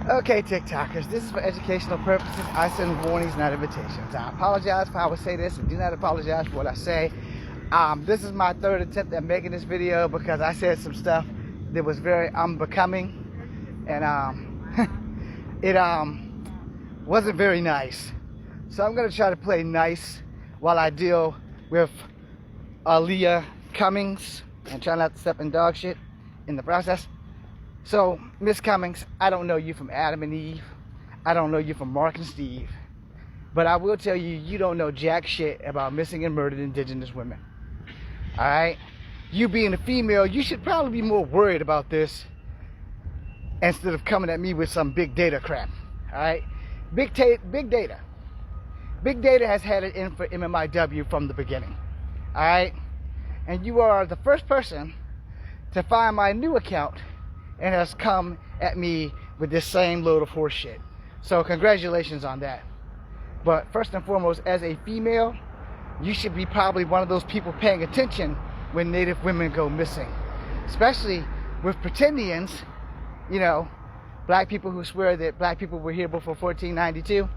Okay, TikTokers, this is for educational purposes. I send warnings, not invitations. I apologize for how I say this and do not apologize for what I say. This is my third attempt at making this video because I said some stuff that was very unbecoming and it wasn't very nice. So I'm going to try to play nice while I deal with Aaliyah Cummings and try not to step in dog shit in the process. So, Miss Cummings, I don't know you from Adam and Eve. I don't know you from Mark and Steve. But I will tell you, you don't know jack shit about missing and murdered indigenous women. Alright? You being a female, you should probably be more worried about this instead of coming at me with some big data crap. Alright? Big data. Big data has had it in for MMIW from the beginning. Alright? And you are the first person to find my new account and has come at me with this same load of horse shit. So congratulations on that. But first and foremost, as a female, you should be probably one of those people paying attention when Native women go missing. Especially with pretendians, you know, black people who swear that black people were here before 1492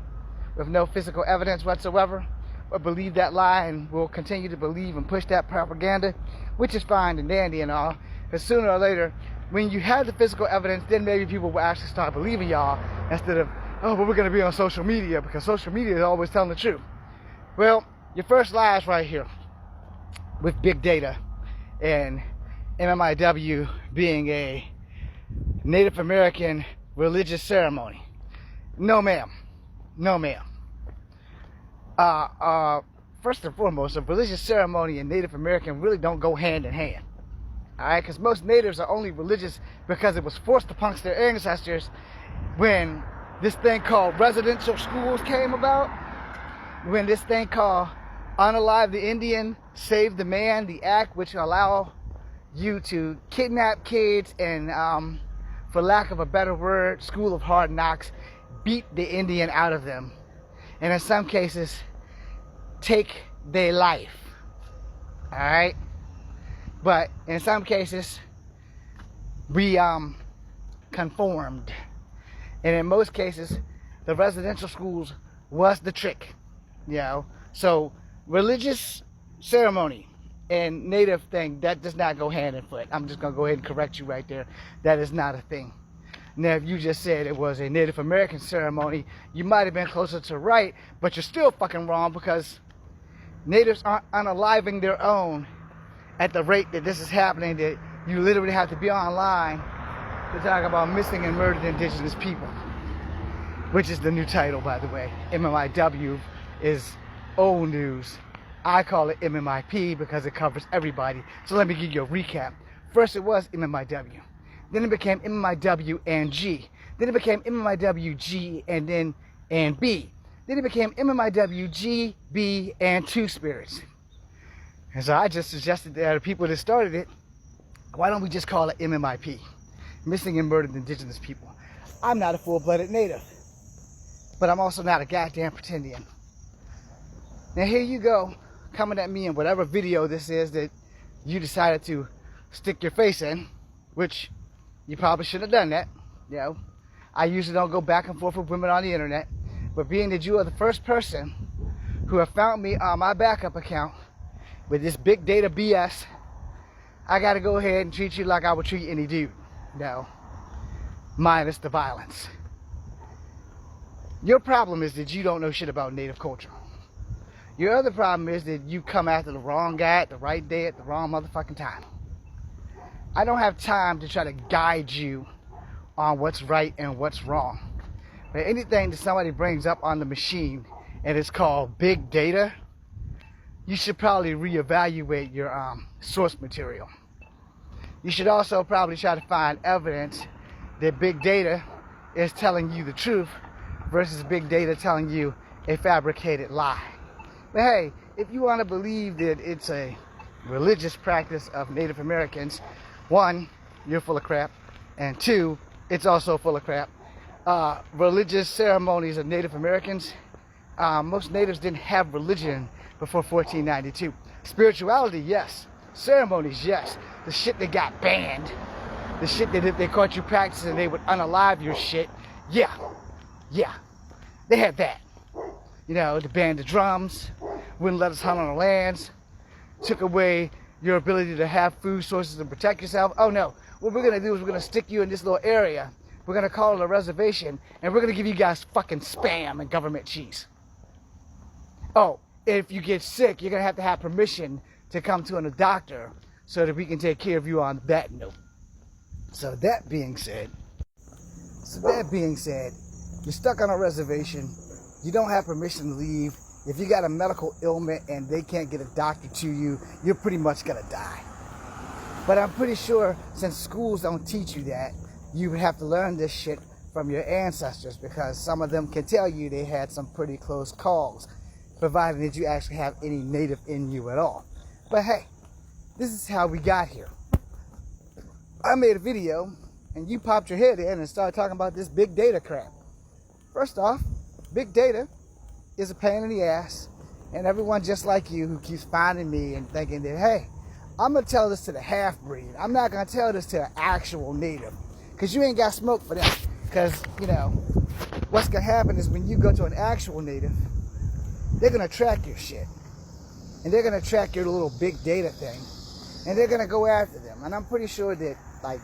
with no physical evidence whatsoever, or believe that lie and will continue to believe and push that propaganda, which is fine and dandy and all, but sooner or later, when you have the physical evidence, then maybe people will actually start believing y'all instead of, oh, but we're going to be on social media because social media is always telling the truth. Well, your first lie is right here with big data and MMIW being a Native American religious ceremony. No, ma'am. No, ma'am. First and foremost, a religious ceremony and Native American really don't go hand in hand. Alright, because most natives are only religious because it was forced upon their ancestors when this thing called residential schools came about, when this thing called Unalive the Indian, Save the Man, the act which allow you to kidnap kids and, for lack of a better word, school of hard knocks, beat the Indian out of them. And in some cases, take their life. Alright? But in some cases, we conformed. And in most cases, the residential schools was the trick. You know? So religious ceremony and native thing, that does not go hand in foot. I'm just going to go ahead and correct you right there. That is not a thing. Now, if you just said it was a Native American ceremony, you might have been closer to right, but you're still fucking wrong because natives aren't unaliving their own at the rate that this is happening, that you literally have to be online to talk about missing and murdered indigenous people. Which is the new title, by the way. MMIW is old news. I call it MMIP because it covers everybody. So let me give you a recap. First it was MMIW. Then it became MMIW and G. Then it became MMIW G and then and B. Then it became MMIW G, B, and Two Spirits. And so I just suggested that the people that started it, why don't we just call it MMIP? Missing and Murdered Indigenous People. I'm not a full-blooded native, but I'm also not a goddamn pretendian. Now here you go, coming at me in whatever video this is that you decided to stick your face in, which you probably shouldn't have done that. You know, I usually don't go back and forth with women on the internet, but being that you are the first person who have found me on my backup account with this big data BS, I gotta go ahead and treat you like I would treat any dude. No, minus the violence. Your problem is that you don't know shit about native culture. Your other problem is that you come after the wrong guy at the right day at the wrong motherfucking time. I don't have time to try to guide you on what's right and what's wrong. But anything that somebody brings up on the machine and it's called big data, you should probably reevaluate your source material. You should also probably try to find evidence that big data is telling you the truth versus big data telling you a fabricated lie. But hey, if you want to believe that it's a religious practice of Native Americans, one, you're full of crap, and two, it's also full of crap. Religious ceremonies of Native Americans, most natives didn't have religion before 1492. Spirituality, yes. Ceremonies, yes. The shit that got banned, the shit that if they caught you practicing, they would unalive your shit. Yeah, yeah, they had that. You know, they banned the drums, wouldn't let us hunt on our lands, took away your ability to have food sources and protect yourself. Oh no, what we're gonna do is we're gonna stick you in this little area. We're gonna call it a reservation, and we're gonna give you guys fucking Spam and government cheese. Oh, if you get sick, you're gonna have to have permission to come to a doctor so that we can take care of you on that note. So that being said, you're stuck on a reservation. You don't have permission to leave. If you got a medical ailment and they can't get a doctor to you, you're pretty much gonna die. But I'm pretty sure since schools don't teach you that, you would have to learn this shit from your ancestors, because some of them can tell you they had some pretty close calls, provided that you actually have any native in you at all. But hey, this is how we got here. I made a video and you popped your head in and started talking about this big data crap. First off, big data is a pain in the ass, and everyone just like you who keeps finding me and thinking that, hey, I'm gonna tell this to the half-breed. I'm not gonna tell this to an actual native, because you ain't got smoke for that. Because, you know, what's gonna happen is when you go to an actual native, they're gonna track your shit. And they're gonna track your little big data thing. And they're gonna go after them. And I'm pretty sure that, like,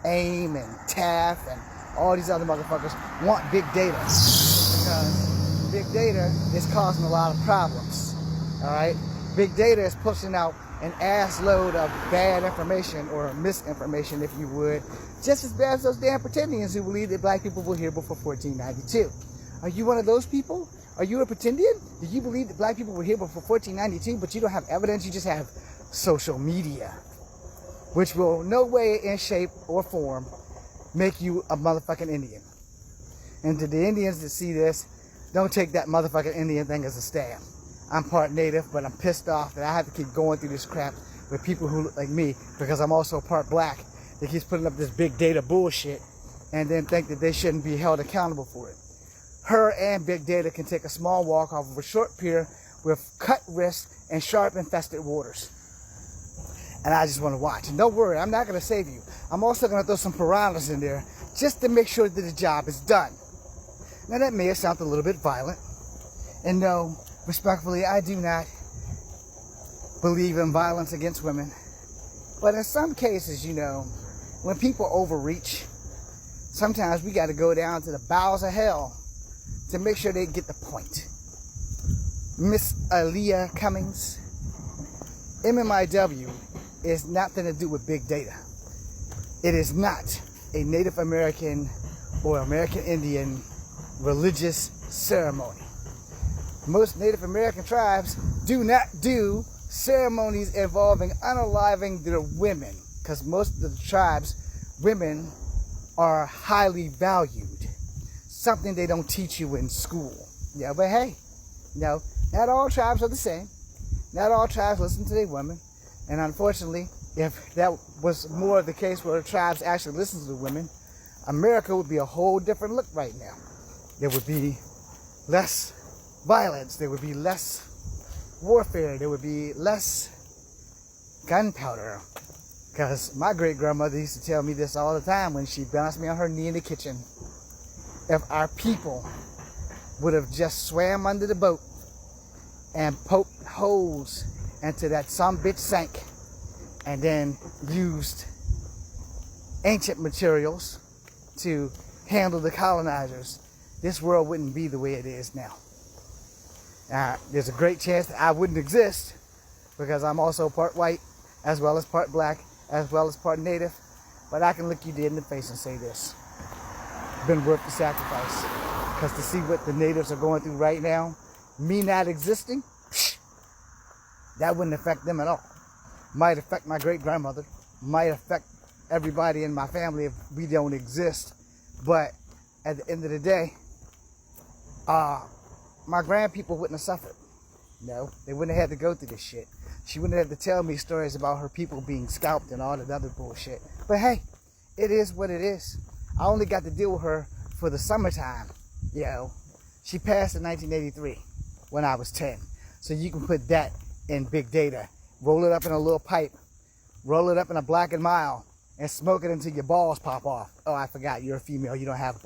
AIM and TAF and all these other motherfuckers want big data. Because big data is causing a lot of problems. Alright? Big data is pushing out an ass load of bad information, or misinformation, if you would, just as bad as those damn pretendians who believe that black people were here before 1492. Are you one of those people? Are you a pretendian? Do you believe that black people were here before 1492, but you don't have evidence? You just have social media, which will no way in shape or form make you a motherfucking Indian. And to the Indians that see this, don't take that motherfucking Indian thing as a stab. I'm part native, but I'm pissed off that I have to keep going through this crap with people who look like me, because I'm also part black, that keeps putting up this big data bullshit and then think that they shouldn't be held accountable for it. Her and big data can take a small walk off of a short pier with cut wrists and sharp infested waters. And I just want to watch. And don't worry, I'm not going to save you. I'm also going to throw some piranhas in there just to make sure that the job is done. Now that may have sounded a little bit violent. And no, respectfully, I do not believe in violence against women. But in some cases, you know, when people overreach, sometimes we got to go down to the bowels of hell to make sure they get the point. Miss Aaliyah Cummings, MMIW is nothing to do with big data. It is not a Native American or American Indian religious ceremony. Most Native American tribes do not do ceremonies involving unaliving their women, because most of the tribes, women are highly valued. Something they don't teach you in school. Yeah, but hey, you know, not all tribes are the same. Not all tribes listen to their women. And unfortunately, if that was more of the case where the tribes actually listen to the women, America would be a whole different look right now. There would be less violence. There would be less warfare. There would be less gunpowder. Because my great-grandmother used to tell me this all the time when she bounced me on her knee in the kitchen. If our people would have just swam under the boat and poked holes into that some bitch sank, and then used ancient materials to handle the colonizers, this world wouldn't be the way it is now. There's a great chance that I wouldn't exist, because I'm also part white, as well as part black, as well as part native. But I can look you dead in the face and say this: it's been worth the sacrifice. Because to see what the natives are going through right now, me not existing, that wouldn't affect them at all. Might affect my great-grandmother, might affect everybody in my family if we don't exist. But at the end of the day, my grandpeople wouldn't have suffered. No, they wouldn't have had to go through this shit. She wouldn't have to tell me stories about her people being scalped and all that other bullshit. But hey, it is what it is. I only got to deal with her for the summertime. You know, she passed in 1983 when I was 10. So you can put that in big data. Roll it up in a little pipe. Roll it up in a Black and Mild and smoke it until your balls pop off. Oh, I forgot, you're a female, you don't have balls.